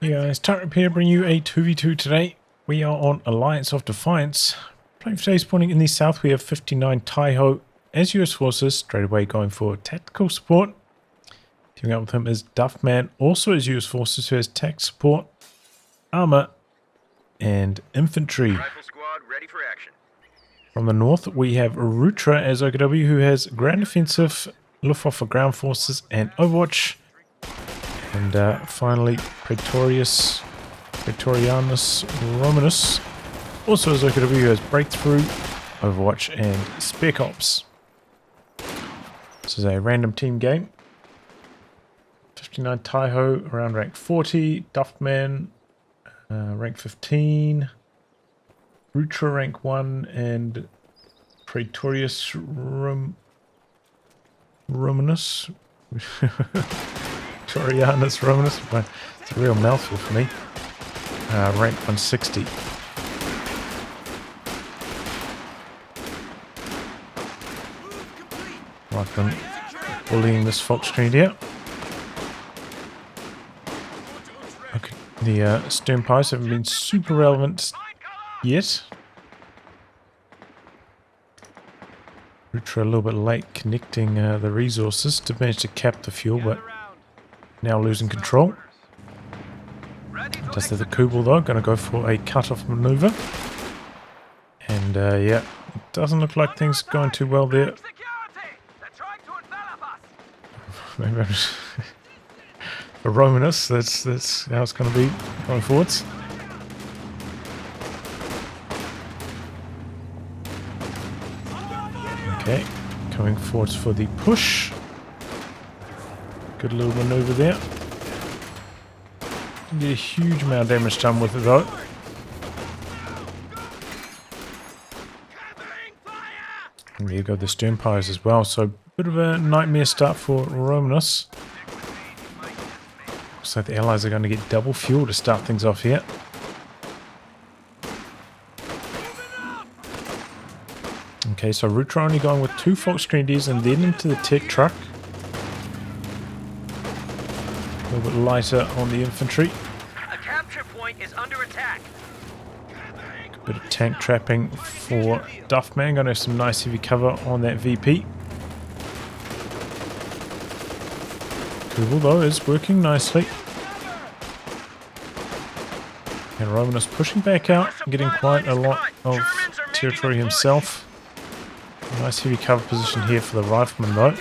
Hey guys, Tarek here, bring you a 2v2 today. We are on Alliance of Defiance. Playing for today's morning in the south, we have 59Taiho as US forces, straight away going for tactical support. Teaming up with him is Duffman, also as US forces, who has tech support, armor, and infantry. Rifle squad ready for action. From the north, we have Rutra as OKW, who has ground defensive, Luftwaffe ground forces, and Overwatch. And finally, Praetorianus Romanus, also as OKW, who has Breakthrough, Overwatch, and Spec Ops. This is a random team game. 59Taiho around rank 40, Duffman rank 15, Rutra rank 1, and Praetorianus Romanus. Praetorianus Romanus. It's a real mouthful for me. Rank 160. Right, I'm bullying this fox screen here. Okay, the stern pies haven't been super relevant yet. Rutra a little bit late connecting the resources to manage to cap the fuel, but now losing control. Just the Kubel though, going to go for a cut-off maneuver. And yeah, it doesn't look like things are going too well there. Maybe I'm just for Romanus, that's how it's going to be going forwards. Okay, coming forwards for the push. Good little maneuver there. Didn't get a huge amount of damage done with it though. And there you go, the stern pies as well. So, bit of a nightmare start for Romanus. Looks like the allies are going to get double fuel to start things off here. Okay, so Rutra only going with 2 Fox Grenadiers and then into the tech truck. A little bit lighter on the infantry. A capture point is under attack. A bit of tank trapping for Duffman. Going to have some nice heavy cover on that VP. Kubel though is working nicely. And Romanus pushing back out, getting quite a lot of territory himself. Nice heavy cover position here for the rifleman though.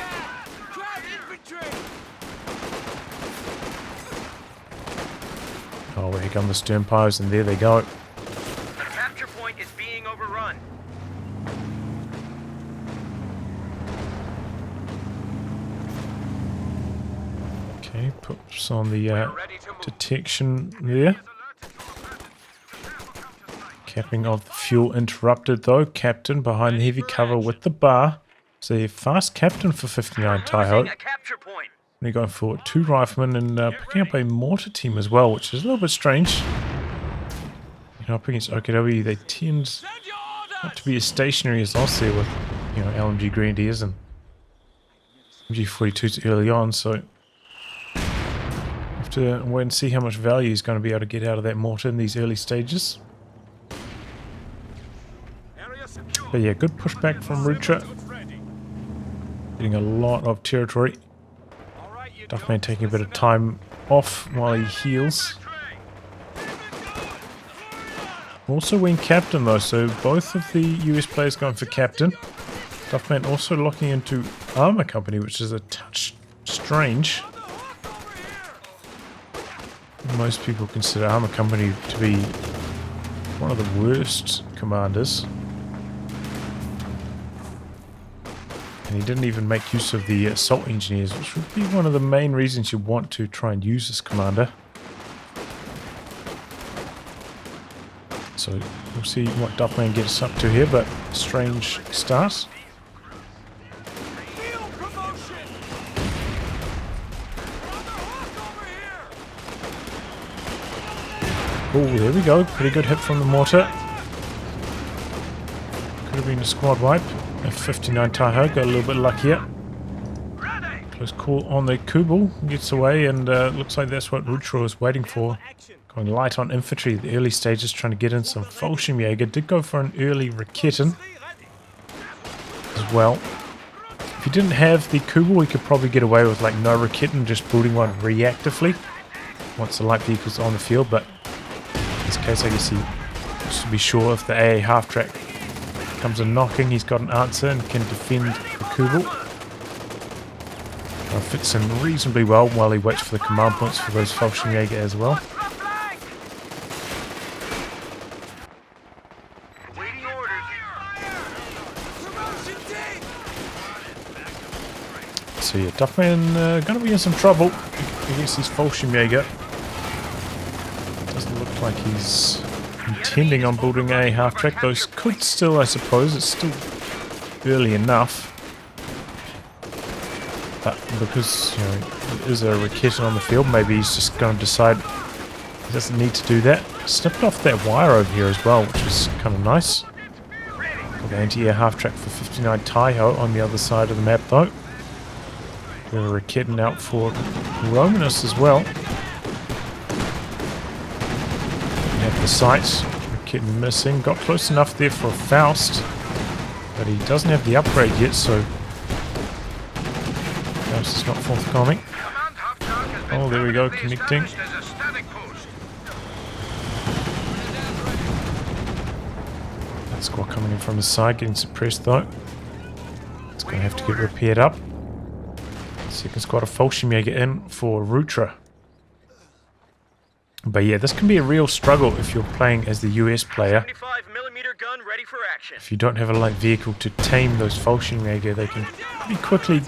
Oh, here come the stern pies, and there they go. The capture point is being overrun. Okay, puts on the detection there. Capping of the fuel interrupted though. Captain behind the heavy cover with the bar. So a fast captain for 59Taiho. A capture point. They're going for 2 riflemen and picking up a mortar team as well, which is a little bit strange. You know, up against OKW, they tend not to be as stationary as us there with, you know, LMG Grenadiers and MG42s early on, so have to wait and see how much value he's going to be able to get out of that mortar in these early stages. But yeah, good pushback from Rutra. Getting a lot of territory. Duffman taking a bit of time off while he heals. Also wing captain though, so both of the US players going for captain. Duffman also locking into armor company, which is a touch strange. Most people consider armor company to be one of the worst commanders. And he didn't even make use of the assault engineers, which would be one of the main reasons you want to try and use this commander. So we'll see what Duffman gets up to here, but strange start. Oh, there we go. Pretty good hit from the mortar. Could have been a squad wipe. If 59Taiho got a little bit luckier. Close call on the Kubel. Gets away, and looks like that's what Rutra was waiting for. Going light on infantry at the early stages, trying to get in some Fallschirmjäger. Did go for an early Raketen as well. If you didn't have the Kubel, you could probably get away with like no Raketen, just building one reactively once the light vehicle's on the field. But in this case, I guess he wants to be sure if the AA half-track comes a knocking, he's got an answer and can defend the Kubel. Fits in reasonably well while he waits for the command points for those Fallschirmjäger as well. So yeah, Duffman going to be in some trouble against these Fallschirmjäger. Doesn't look like he's intending on building a half-track. Those could still, I suppose, it's still early enough. But because, you know, there is a Raketen on the field, maybe he's just going to decide he doesn't need to do that. Snipped off that wire over here as well, which is kind of nice. The anti-air half-track for 59Taiho on the other side of the map though. We have a Raketen out for Romanus as well. We have the sight. Raketen missing. Got close enough there for a Faust. But he doesn't have the upgrade yet, so Faust is not forthcoming. Oh, there we go, connecting. That squad coming in from the side, getting suppressed though. It's going to have to get repaired up. Second squad of Fallschirmjäger in for Rutra. But yeah, this can be a real struggle if you're playing as the US player. 75mm gun ready for action. If you don't have a light vehicle to tame those Fallschirmjäger, they can pretty quickly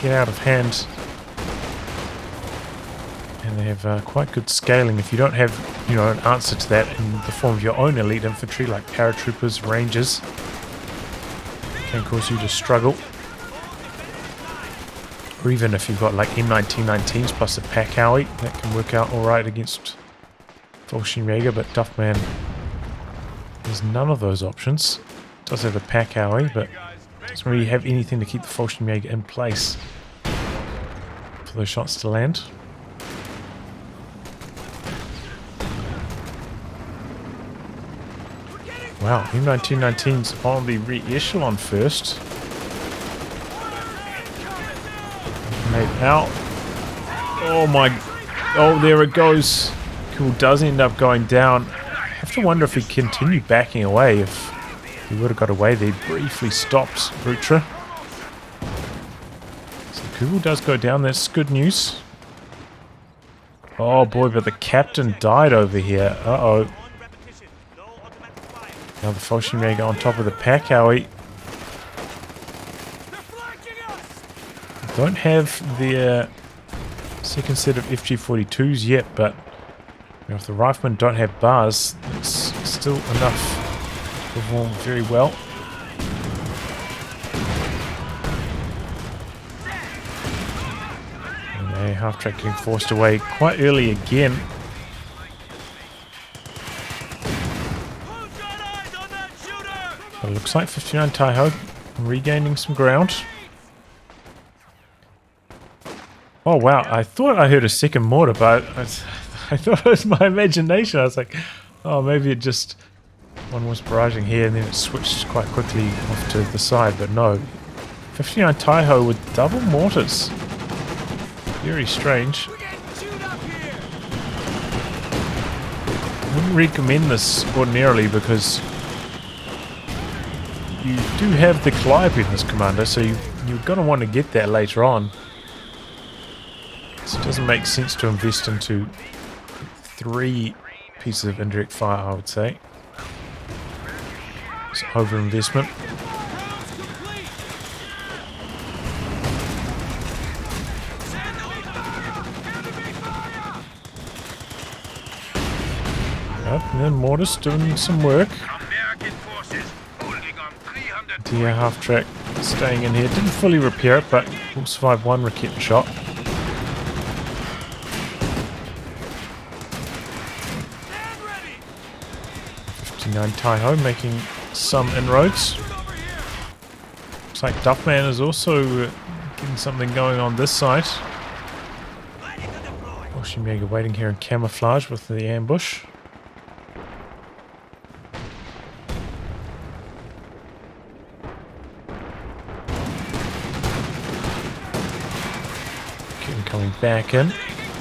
get out of hand. And they have quite good scaling. If you don't have, you know, an answer to that in the form of your own elite infantry like paratroopers, rangers, it can cause you to struggle. Or even if you've got like M1919s plus a pack Howie, that can work out alright against Fallschirmjäger, but Duffman has none of those options. Does have a pack Howie, but doesn't really have anything to keep the Fallschirmjäger in place for those shots to land. Wow, M1919's on the re-echelon first. Made out. Oh my. Oh, there it goes. Cool does end up going down. I have to wonder if he continued backing away. If he would have got away, they briefly stopped Rutra. So Kugel does go down. That's good news. Oh boy, but the captain died over here. Uh-oh. Now the Fallschirmjäger on top of the pack Howie. Don't have their second set of FG42s yet, but if the riflemen don't have bars, it's still enough to perform very well. And a half-track getting forced away quite early again. But it looks like 59Taiho regaining some ground. Oh wow, I thought I heard a second mortar, but I thought it was my imagination. I was like, oh, maybe it just... one was barraging here and then it switched quite quickly off to the side, but no. 59Taiho with double mortars. Very strange. Wouldn't recommend this ordinarily because you do have the Calliope in this commander, so you're going to want to get that later on. So it doesn't make sense to invest into 3 pieces of indirect fire, I would say. It's over-investment. Yep, and then mortars doing some work. The half-track staying in here. Didn't fully repair it, but will survive one Raketen shot. 59Taiho making some inroads. Looks like Duffman is also Getting something going on this side. Oshimega waiting here in camouflage with the ambush. Coming back in.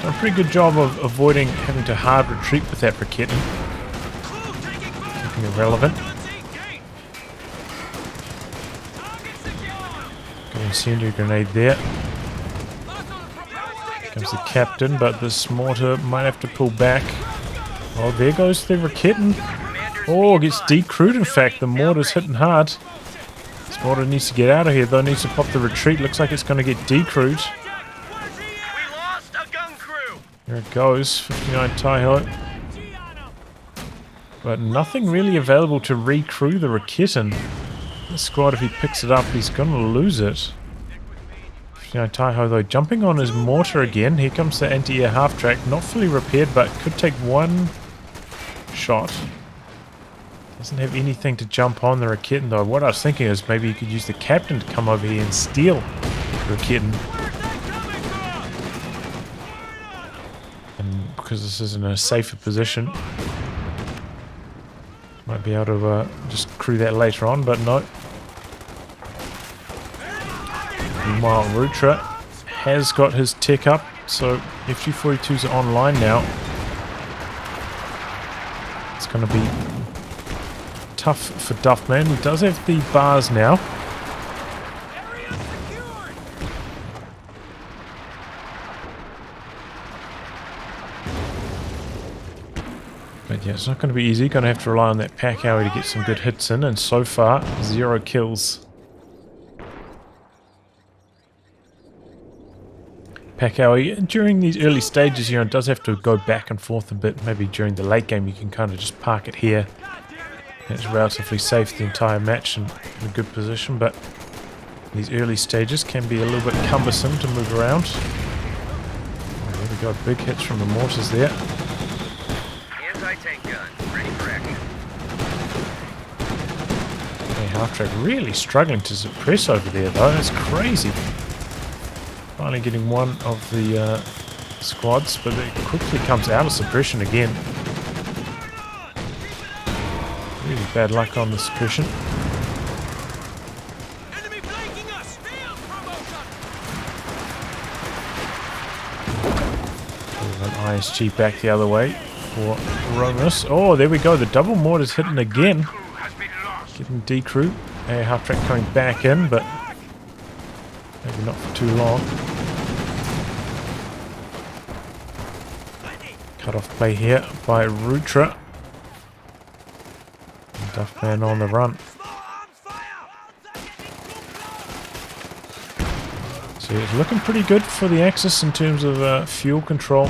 Done a pretty good job of avoiding having to hard retreat with that Riketten. Keeping it relevant. Got an incendiary grenade there. Comes the captain, but this mortar might have to pull back. Oh, there goes the Riketten. Oh, gets decrewed in fact. The mortar's hitting hard. This mortar needs to get out of here though, needs to pop the retreat. Looks like it's going to get decrewed. There it goes, 59Taiho. But nothing really available to recrew the Riketten. This squad, if he picks it up, he's going to lose it. 59Taiho though, jumping on his mortar again. Here comes the anti-air half-track. Not fully repaired, but could take one shot. Doesn't have anything to jump on the Riketten though. What I was thinking is maybe you could use the captain to come over here and steal the Riketten. Because this is in a safer position. Might be able to just crew that later on, but no. Meanwhile, Rutra has got his tech up, so FG-42s are online now. It's going to be tough for Duffman. He does have the bars now. But yeah, it's not going to be easy. Going to have to rely on that pack howie to get some good hits in, and so far, 0 kills. Pack howie, during these early stages, you know, it does have to go back and forth a bit. Maybe during the late game, you can kind of just park it here. It's relatively safe the entire match and in a good position, but these early stages can be a little bit cumbersome to move around. Oh, there we go, big hits from the mortars there. Anti-tank gun, ready for action. Okay, half-track really struggling to suppress over there though, that's crazy. Finally getting one of the squads, but it quickly comes out of suppression again. Really bad luck on the suppression. Enemy flanking us! Field promotion! An ISG back the other way for Romanus. Oh, there we go. The double mortar's hitting again. Getting decrew. A half-track coming back in, but maybe not for too long. Cut off play here by Rutra. Duffman on the run. So it's looking pretty good for the Axis in terms of fuel control.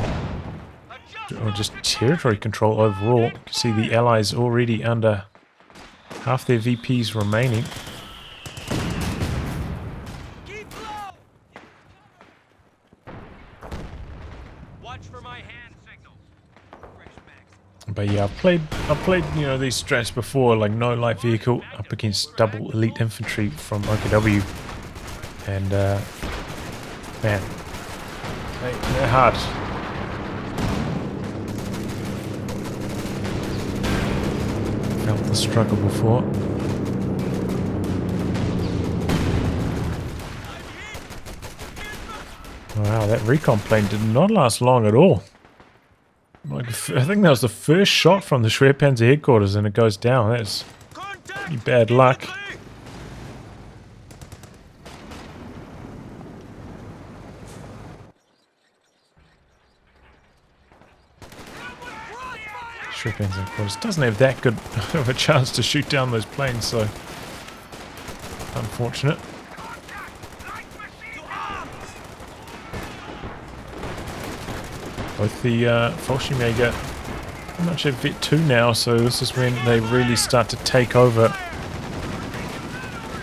Or just territory control overall. You can see the Allies already under half their VPs remaining. Watch for my hand signals. But yeah, I've played you know these strats before, like no light vehicle up against double elite infantry from OKW, and man, they're hard. Felt the struggle before. Wow, that recon plane did not last long at all. Like, I think that was the first shot from the Schwerpanzer headquarters and it goes down. That's pretty bad luck. Schwerpanzer headquarters doesn't have that good of a chance to shoot down those planes, so unfortunate. Both the Fallschirmjäger pretty much have Vet 2 now, so this is when they really start to take over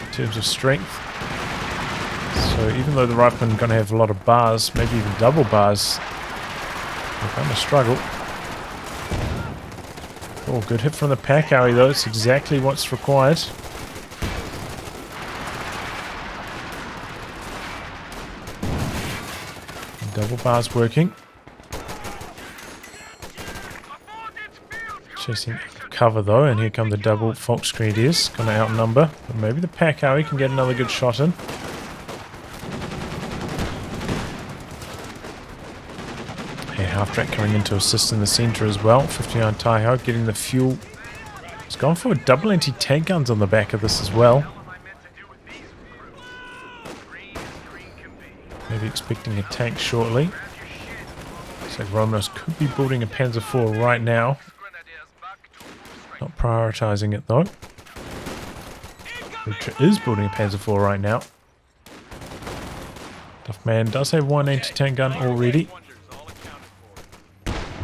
in terms of strength. So even though the Riflemen are going to have a lot of bars, maybe even double bars, they're going to struggle. Oh, good hit from the pack howie though, it's exactly what's required. Double bar's working. Chasing cover though, and here come the double Volksgrenadiers. Gonna outnumber, but maybe the pack Howie can get another good shot in. Hey, half-track coming in to assist in the centre as well. 59Taiho getting the fuel. He's gone for double anti-tank guns on the back of this as well. Maybe expecting a tank shortly. Looks like Romanus could be building a Panzer IV right now. Not prioritising it though. Rutra is building a Panzer IV right now. Duffman does have one anti-tank gun already.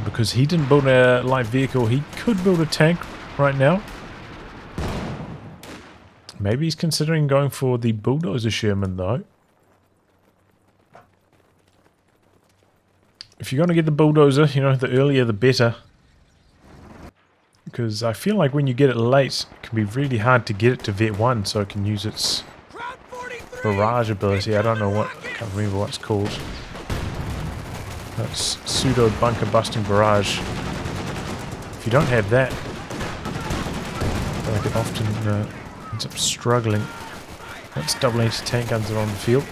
Because he didn't build a light vehicle, he could build a tank right now. Maybe he's considering going for the bulldozer Sherman though. If you're going to get the bulldozer, you know, the earlier the better. Because I feel like when you get it late, it can be really hard to get it to Vet 1 so it can use its barrage ability. I don't know what, I can't remember what it's called. That's pseudo bunker busting barrage. If you don't have that, I feel like it often ends up struggling once double anti-tank guns are on the field.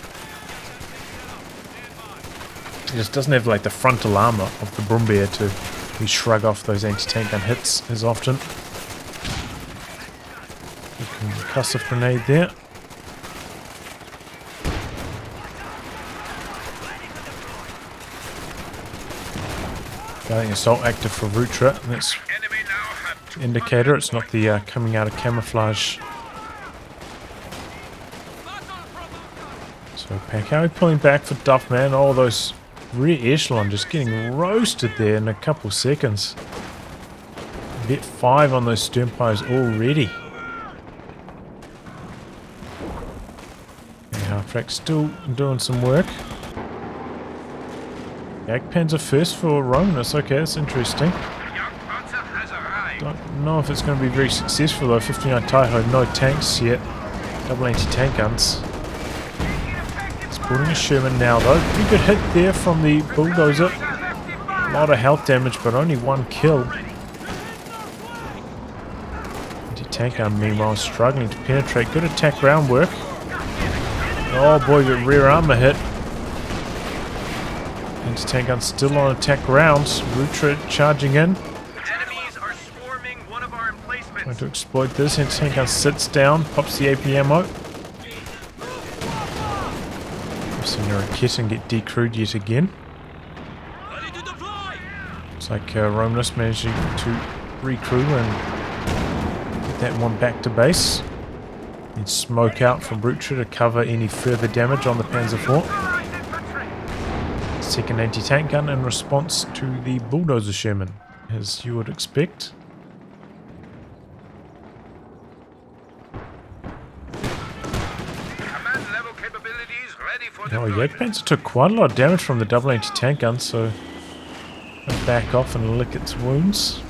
It just doesn't have like the frontal armor of the Brumbeer to really shrug off those anti-tank gun hits as often. Concussive grenade there. Guiding assault active for Rutra. That's the indicator. It's not the coming out of camouflage. So Packowie pulling back for Duffman. All those rear echelon just getting roasted there in a couple seconds. Vet 5 on those sternpires already. And half-track still doing some work. Jagdpanzer first for Romanus. Okay, that's interesting. Don't know if it's going to be very successful though. 59Taiho, no tanks yet. Double anti-tank guns. Building a Sherman now though. Pretty good hit there from the bulldozer. A lot of health damage, but only one kill. Anti-tank gun meanwhile struggling to penetrate. Good attack ground work. Oh boy, the rear armor hit. Anti-tank gun still on attack rounds. Rutra charging in. Enemies are swarming one of our emplacements. Trying to exploit this. Anti-tank gun sits down, pops the AP ammo. Send a kit and get decrewed yet again. Ready to deploy. Looks like Romanus managing to recrew and get that one back to base. Need smoke out from Rutra to cover any further damage on the Panzer IV. Second anti-tank gun in response to the bulldozer Sherman, as you would expect. Oh, Jagdpanzer took quite a lot of damage from the double anti-tank gun, so I'll back off and lick its wounds.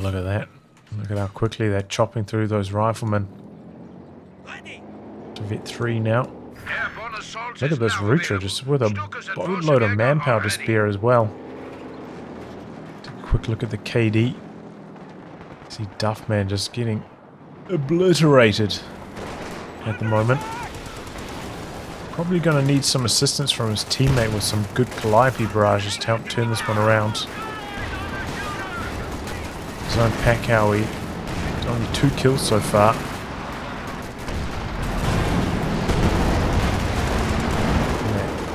Look at that. Look at how quickly they're chopping through those riflemen. To Vet 3 now. Look at this Rutra, just with a boatload of manpower to spare as well. Take a quick look at the KD. See Duffman just getting obliterated at the moment. Probably going to need some assistance from his teammate with some good Calliope barrages to help turn this one around. His own Packowie, only 2 kills so far.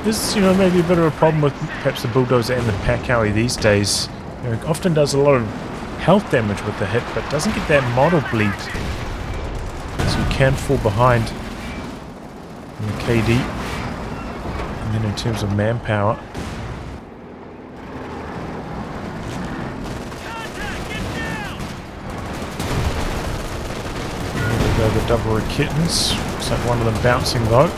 This is, maybe a bit of a problem with perhaps the bulldozer and the Packowie these days. It often does a lot of health damage with the hit, but doesn't get that model bleed. So you can fall behind in the KD. And then in terms of manpower. There we go, the double kittens. Looks like one of them bouncing though.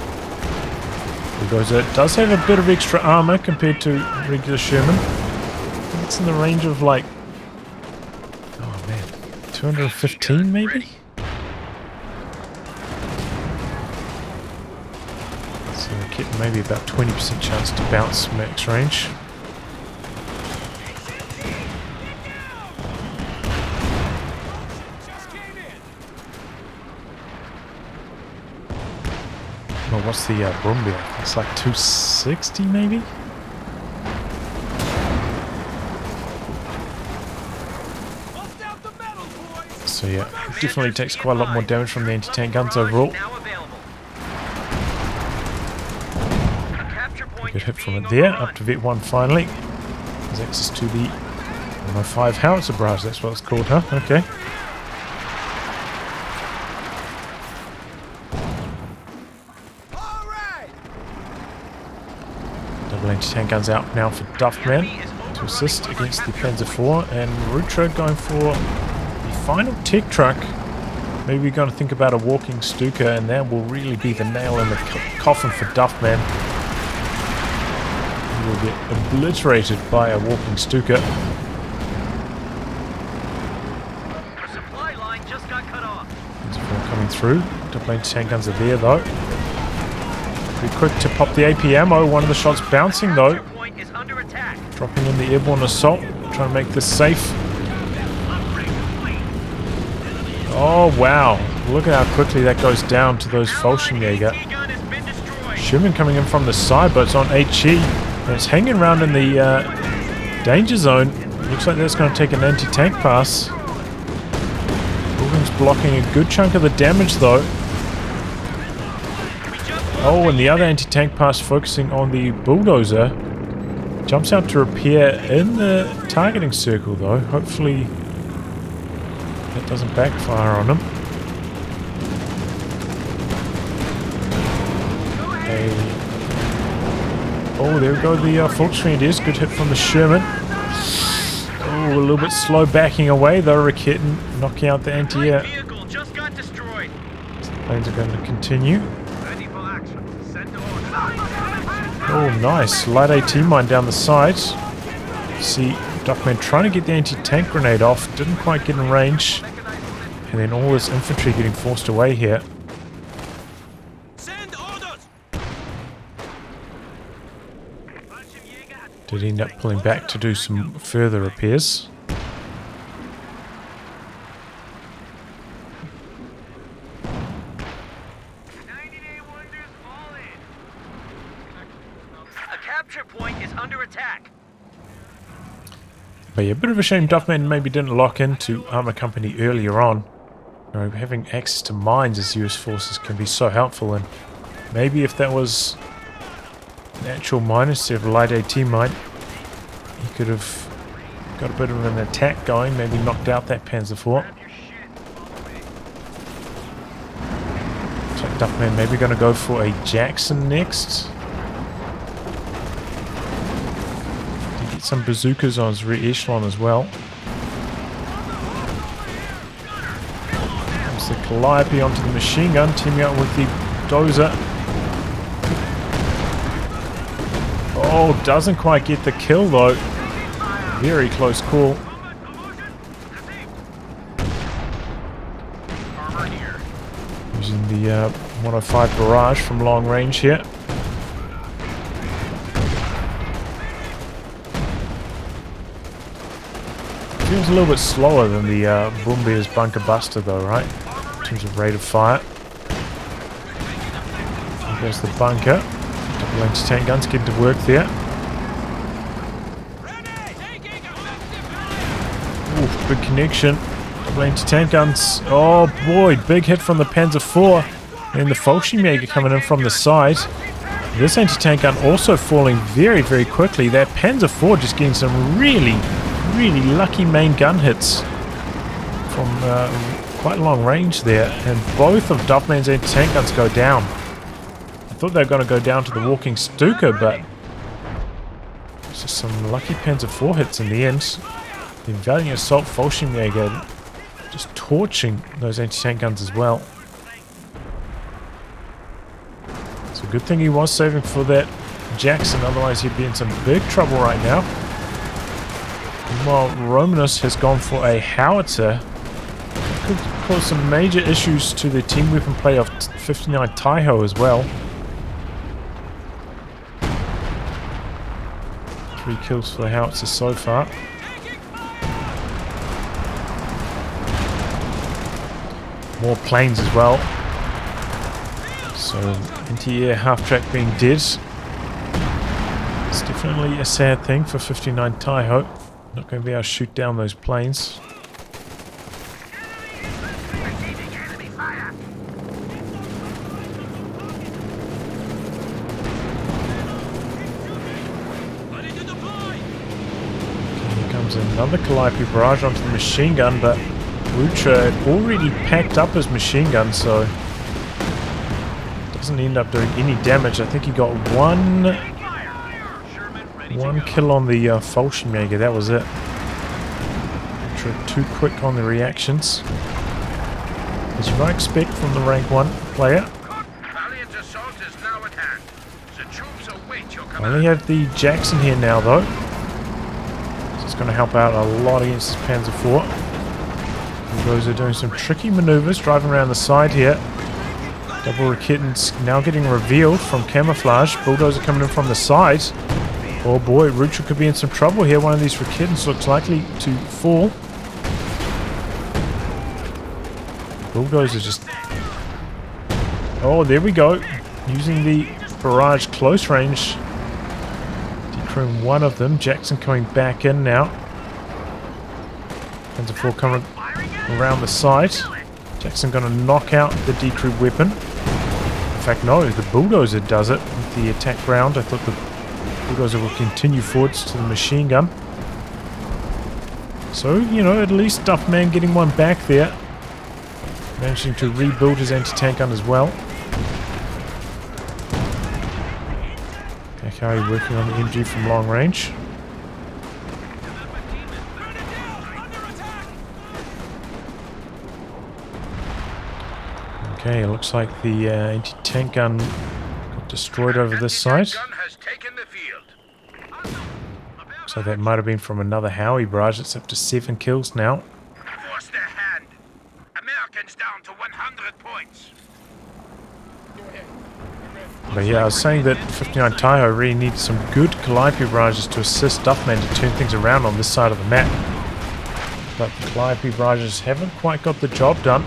Because it does have a bit of extra armor compared to regular Sherman. I think it's in the range of like 215 maybe? So maybe about 20% chance to bounce max range. Well, what's the Brumbia? It's like 260 maybe? So yeah, definitely takes quite a lot more damage from the anti-tank guns overall. Good hit from it there, up to Vet 1 finally. Has access to the 105 howitzer barrage, that's what it's called, huh? Okay. Double anti-tank guns out now for Duffman to assist against the Panzer IV, and Rutra going for the final tech truck. Maybe we're going to think about a walking Stuka, and that will really be the nail in the coffin for Duffman. He will get obliterated by a walking Stuka. Our supply line just got cut off. Coming through. Double anti-tank guns are there though. Pretty quick to pop the AP ammo. One of the shots bouncing though. Point is under attack. Dropping in the airborne assault. Trying to make this safe. Oh wow. Look at how quickly that goes down to those Fallschirmjäger. Sherman coming in from the side, but it's on HE. And it's hanging around in the danger zone. Looks like that's going to take an anti-tank pass. Building's blocking a good chunk of the damage though. Oh, and the other anti-tank pass focusing on the bulldozer. Jumps out to repair in the targeting circle though. Hopefully that doesn't backfire on him. Okay. Oh, there we go, the Volksgrenadiers. Good hit from the Sherman. Oh, a little bit slow backing away though. Raket knocking out the anti-air. Vehicle just got destroyed. Planes are going to continue. Oh, nice. Light AT mine down the side. See, Duffman trying to get the anti-tank grenade off. Didn't quite get in range. And then all this infantry getting forced away here. Send orders. Did end up pulling back to do some further repairs. A capture point is under attack. But yeah, a bit of a shame Duffman maybe didn't lock into Armour Company earlier on. You know, having access to mines as US forces can be so helpful, and maybe if that was an actual mine instead of a light AT mine, he could have got a bit of an attack going, maybe knocked out that Panzer IV. So Duffman maybe going to go for a Jackson next. To get some bazookas on his rear echelon as well. Comes the Calliope onto the machine gun, teaming up with the dozer. Oh, doesn't quite get the kill though. Very close call. Using the 105 barrage from long range here. Feels a little bit slower than the Brumbia's Bunker Buster though, right? In terms of rate of fire. There goes the bunker. Double anti-tank guns getting to work there. Ooh, big connection. Double anti-tank guns. Oh boy, big hit from the Panzer IV. And the Fallschirmjäger coming in from the side. This anti-tank gun also falling very, very quickly. That Panzer IV just getting some really, really lucky main gun hits from quite long range there. And both of Duffman's anti-tank guns go down. I thought they were going to go down to the walking Stuka, but it's just some lucky Panzer IV hits in the end. The Valiant Assault Fallschirmjäger just torching those anti-tank guns as well. It's a good thing he was saving for that Jackson, otherwise he'd be in some big trouble right now. Meanwhile, Romanus has gone for a howitzer. Could cause some major issues to the team weapon play of 59Taiho as well. 3 kills for the howitzers so far. More planes as well. So anti-air half-track being dead. It's definitely a sad thing for 59Taiho. Not going to be able to shoot down those planes. Another Calliope barrage onto the machine gun, but Rutra had already packed up his machine gun, so doesn't end up doing any damage. I think he got one kill on the Fallschirmjäger, that was it. Rutra too quick on the reactions, as you might expect from the rank 1 player. I only have the Jackson here now though. It's going to help out a lot against this Panzer IV. Those are doing some tricky maneuvers, driving around the side here. Double Raketens now getting revealed from camouflage. Bulldozer coming in from the side. Oh boy, Rutra could be in some trouble here. One of these Raketens looks likely to fall. Bulldozer just... Oh, there we go. Using the barrage close range. One of them. Jackson coming back in now. Panzer IV coming around the side. Jackson going to knock out the decrew weapon. In fact, no, the Bulldozer does it with the attack round. I thought the Bulldozer will continue forwards to the machine gun. So, you know, at least Duffman getting one back there. Managing to rebuild his anti-tank gun as well. How are you working on the MG from long range? Okay, it looks like the anti-tank gun got destroyed over this side. So that might have been from another Howie barrage. It's up to 7 kills now. Force their hand. Americans down to 100 points. But yeah, I was saying that 59Taiho really needs some good Calliope barrages to assist Duffman to turn things around on this side of the map. But the Calliope barrages haven't quite got the job done.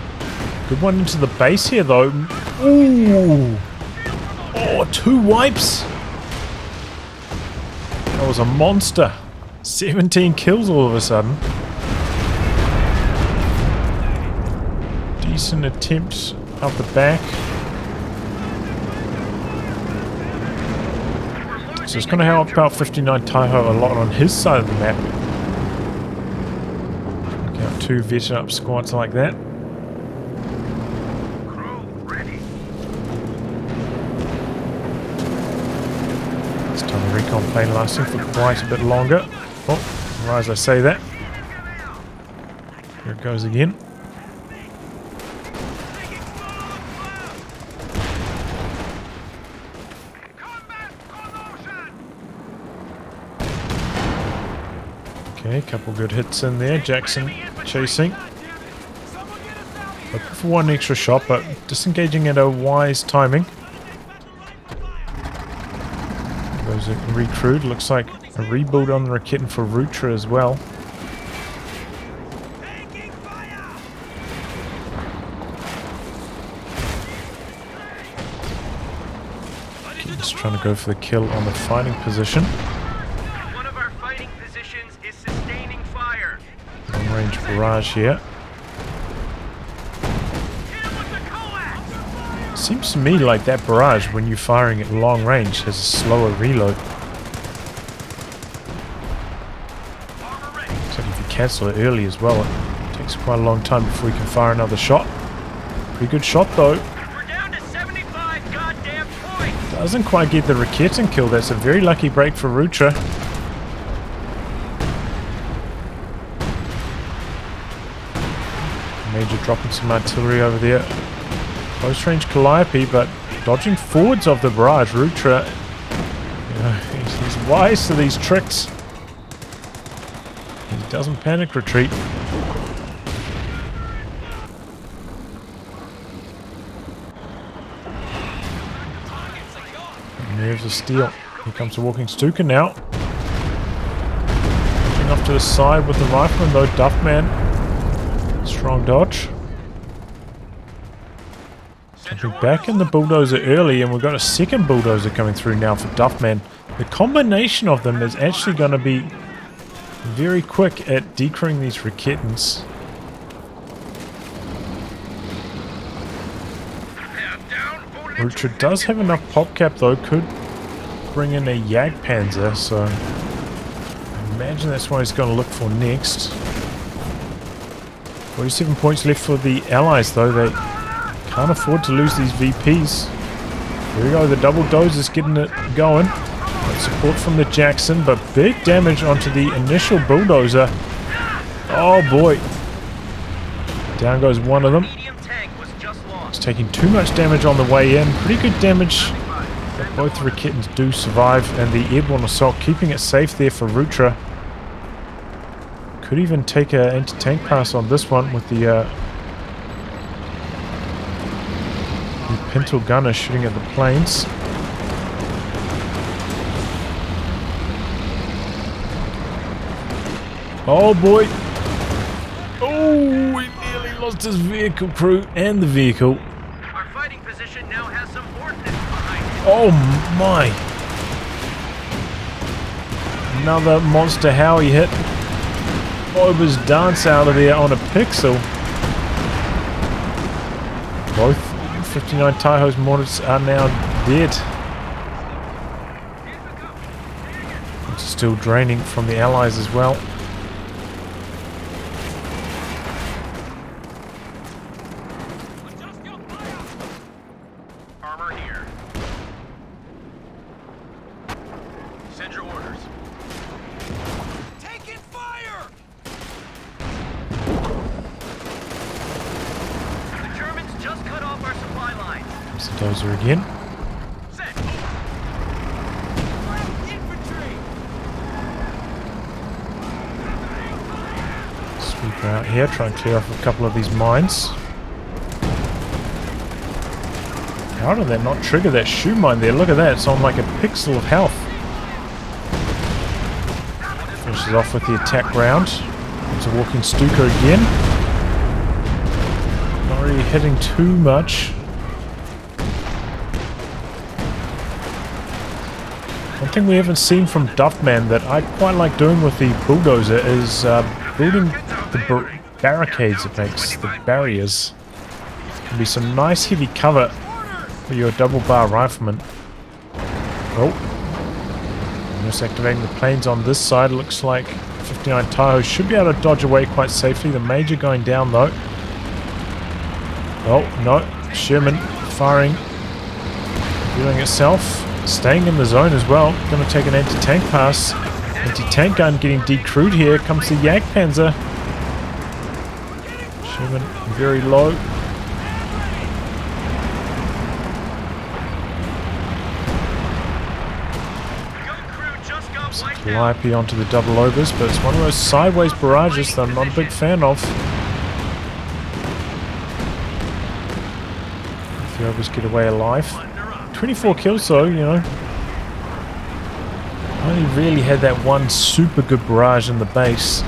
Good one into the base here though. Ooh! Oh, 2 wipes! That was a monster. 17 kills all of a sudden. Decent attempt out the back. So it's going to help out 59Taiho a lot on his side of the map. Look out 2 veteran up squads like that. This time the recon plane lasting for quite a bit longer. Oh, right as I say that. Here it goes again. Okay, a couple good hits in there. Jackson chasing. Looking for one extra shot, but disengaging at a wise timing. Goes a recruit. Looks like a rebuild on the Raketen for Rutra as well. Just trying to go for the kill on the fighting position. Long-range barrage here. Seems to me like that barrage, when you're firing at long range, has a slower reload. Looks like if you cancel it early as well, it takes quite a long time before you can fire another shot. Pretty good shot though. We're down to 75 goddamn points. Doesn't quite get the Raketen kill. That's a very lucky break for Rutra. Major dropping some artillery over there. Close range Calliope, but dodging forwards of the barrage. Rutra, you know, he's wise to these tricks. He doesn't panic retreat. Nerves of steel. Here comes the walking Stuka now. off to the side with the rifleman though. Duffman. Strong dodge. Jumping back in the bulldozer early, and we've got a second bulldozer coming through now for Duffman. The combination of them is actually going to be very quick at decrewing these Raketans. Rutra does have enough pop cap though, could bring in a Jagdpanzer, so I imagine that's what he's going to look for next. 47 points left for the Allies though, they can't afford to lose these VPs. Here we go, the double dozer's getting it going. Got support from the Jackson, but big damage onto the initial bulldozer. Oh boy. Down goes one of them. It's taking too much damage on the way in. Pretty good damage. But both the Raketans do survive, and the airborne assault keeping it safe there for Rutra. Could even take an anti-tank pass on this one with the Pintle gunner shooting at the planes. Oh boy! Oh, he nearly lost his vehicle crew and the vehicle. Our fighting position now has some ordnance behind it. Oh my! Another monster Howie hit. Ober's dance out of there on a pixel. Both 59Taiho's mortars are now dead. It's still draining from the Allies as well. Armor here. Send your orders. Taking fire! The Germans just cut off our supply line. There's the dozer again. Set. Infantry. Sweep out here, try and clear off a couple of these mines. How did that not trigger that shoe mine there? Look at that, it's on like a pixel of health. Finishes off with the attack round. It's a walking Stuka again. Not really hitting too much. One thing we haven't seen from Duffman that I quite like doing with the bulldozer is building the barricades it makes, the barriers. Can be some nice heavy cover for your double bar rifleman. Oh. Just activating the planes on this side. Looks like 59Taiho should be able to dodge away quite safely. The Major going down though. Oh, no. Sherman firing. Doing itself. Staying in the zone as well. Going to take an anti-tank pass. Anti-tank gun getting decrewed here. Comes the Jagdpanzer. Sherman very low. Calliope onto the double overs, but it's one of those sideways barrages that I'm not a big fan of. If the overs get away alive. 24 kills though, you know. Only really had that one super good barrage in the base.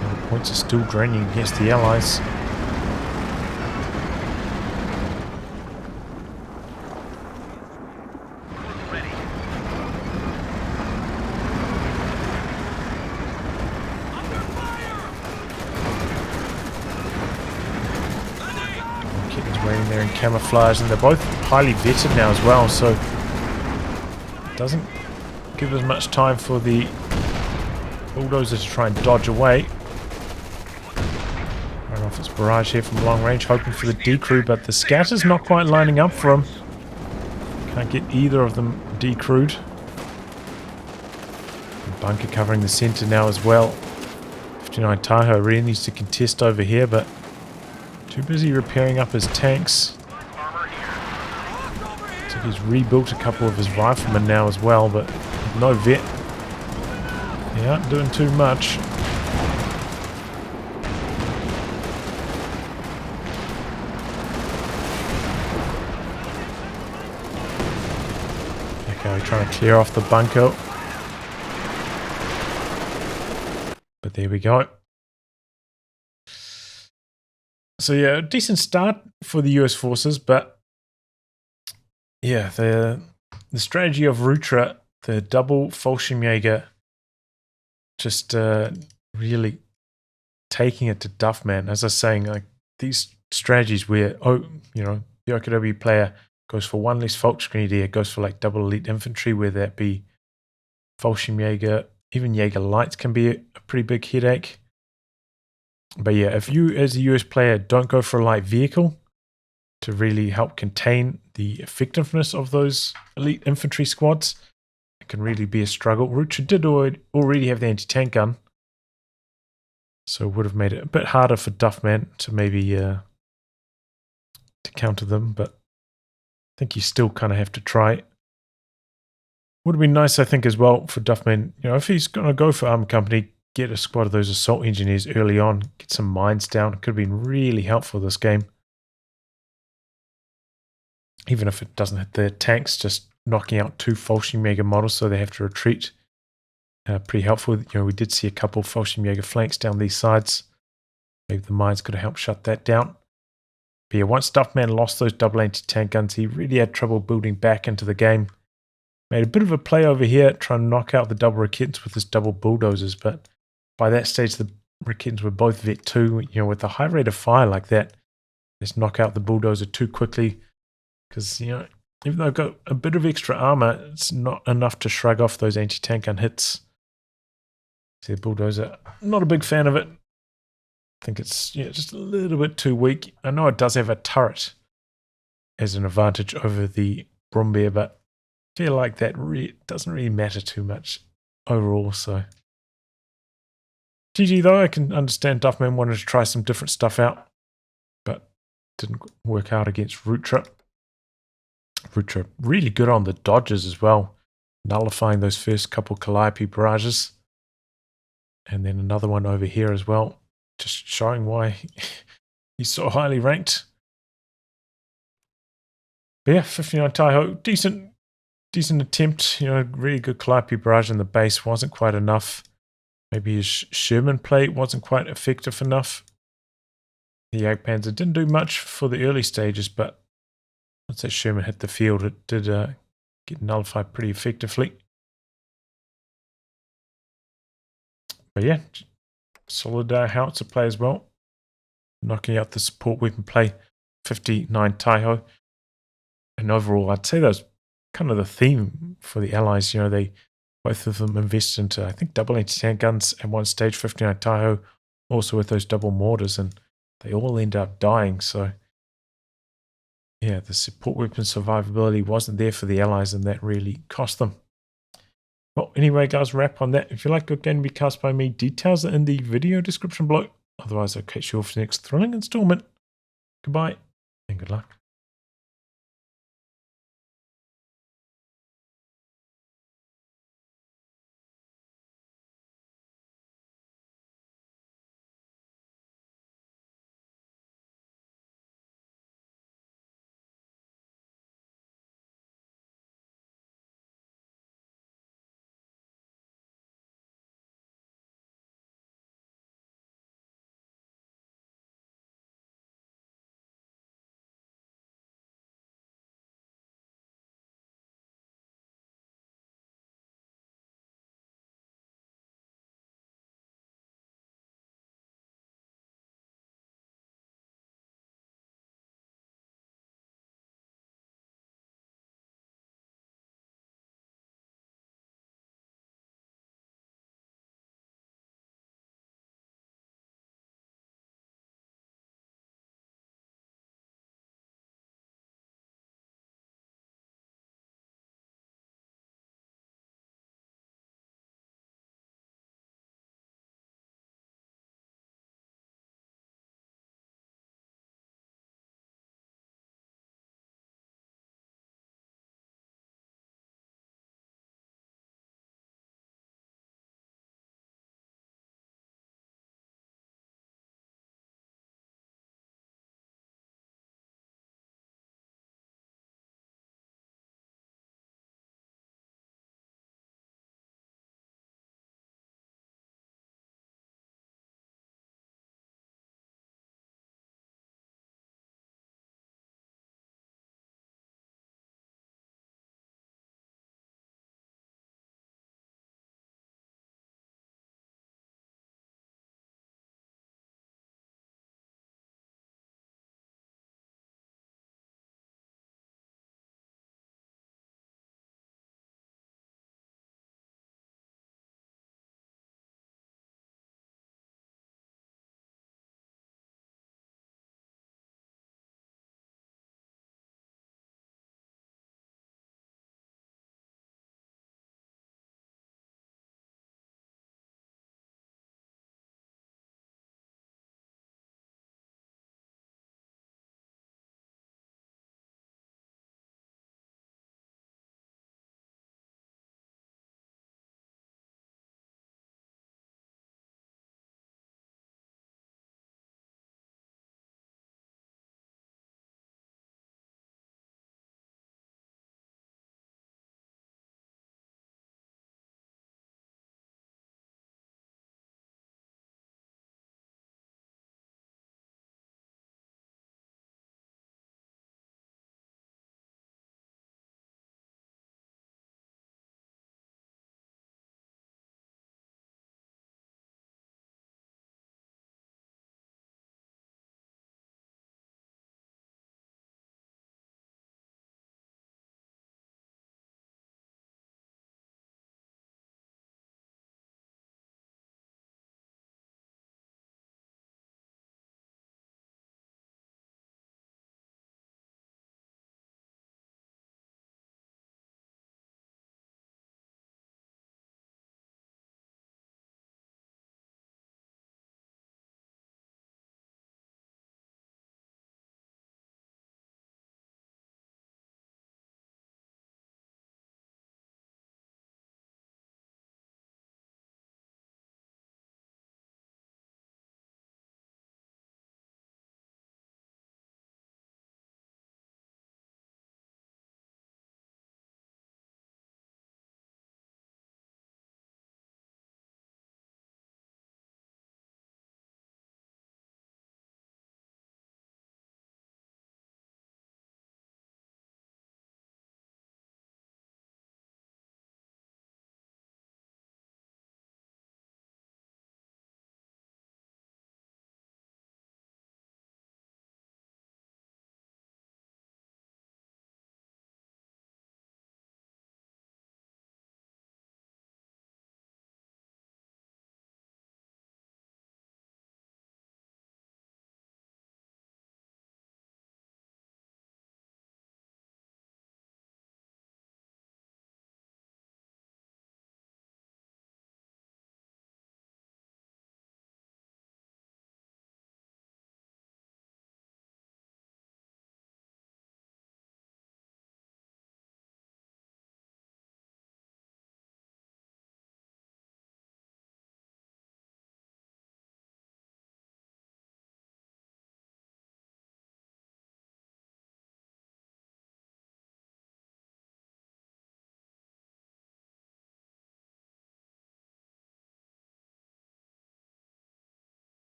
And the points are still draining against the Allies. Waiting there in camouflage, and they're both highly vetted now as well, so it doesn't give as much time for the bulldozer to try and dodge away. Right off its barrage here from long range, hoping for the decrew, but the scatter's not quite lining up for him. Can't get either of them decrewed. The bunker covering the center now as well. 59Taiho really needs to contest over here, but too busy repairing up his tanks. So he's rebuilt a couple of his riflemen now as well, but no vet. They aren't doing too much. Okay, we're trying to clear off the bunker. But there we go. So yeah, a decent start for the US forces, but yeah, the strategy of Rutra, the double Fallschirmjäger, just really taking it to Duffman. As I was saying, like these strategies where, the OKW player goes for one less Volksgrenadier, goes for like double elite infantry, whether that be Fallschirmjäger, even Jaeger Lights can be a pretty big headache. But yeah, if you as a US player don't go for a light vehicle to really help contain the effectiveness of those elite infantry squads, it can really be a struggle. Rutra did already have the anti-tank gun, so it would have made it a bit harder for Duffman to maybe to counter them, but I think you still kind of have to try. Would have been nice, I think, as well for Duffman, if he's going to go for Armored Company, get a squad of those assault engineers early on, get some mines down. It could have been really helpful this game. Even if it doesn't hit their tanks, just knocking out 2 Fallschirmjäger models so they have to retreat. Pretty helpful. We did see a couple Fallschirmjäger flanks down these sides. Maybe the mines could have helped shut that down. But yeah, once Duffman lost those double anti-tank guns, he really had trouble building back into the game. Made a bit of a play over here, trying to knock out the double Raketens with his double bulldozers, but by that stage the Raketens were both Vet 2. With a high rate of fire like that, just knock out the bulldozer too quickly, because even though I've got a bit of extra armor, it's not enough to shrug off those anti-tank gun hits. See the bulldozer, not a big fan of it. I think it's just a little bit too weak. I know it does have a turret as an advantage over the Brumbeer, but I feel like that doesn't really matter too much overall. So GG though, I can understand Duffman wanted to try some different stuff out, but didn't work out against Rutra. Rutra really good on the dodges as well, nullifying those first couple Calliope barrages. And then another one over here as well, just showing why he's so highly ranked. But yeah, 59Taiho, decent attempt. Really good Calliope barrage in the base, wasn't quite enough. Maybe his Sherman play wasn't quite effective enough. The Jagdpanzer didn't do much for the early stages, but once that Sherman hit the field, it did get nullified pretty effectively. But yeah, solid howitzer play as well. Knocking out the support weapon play, 59Taiho. And overall, I'd say that was kind of the theme for the Allies. Both of them invested into, I think, double anti-tank guns at one stage, 59Taiho, also with those double mortars, and they all end up dying. So yeah, the support weapon survivability wasn't there for the Allies, and that really cost them. Well, anyway, guys, wrap on that. If you like good game to be cast by me, details are in the video description below. Otherwise, I'll catch you all for the next thrilling installment. Goodbye, and good luck.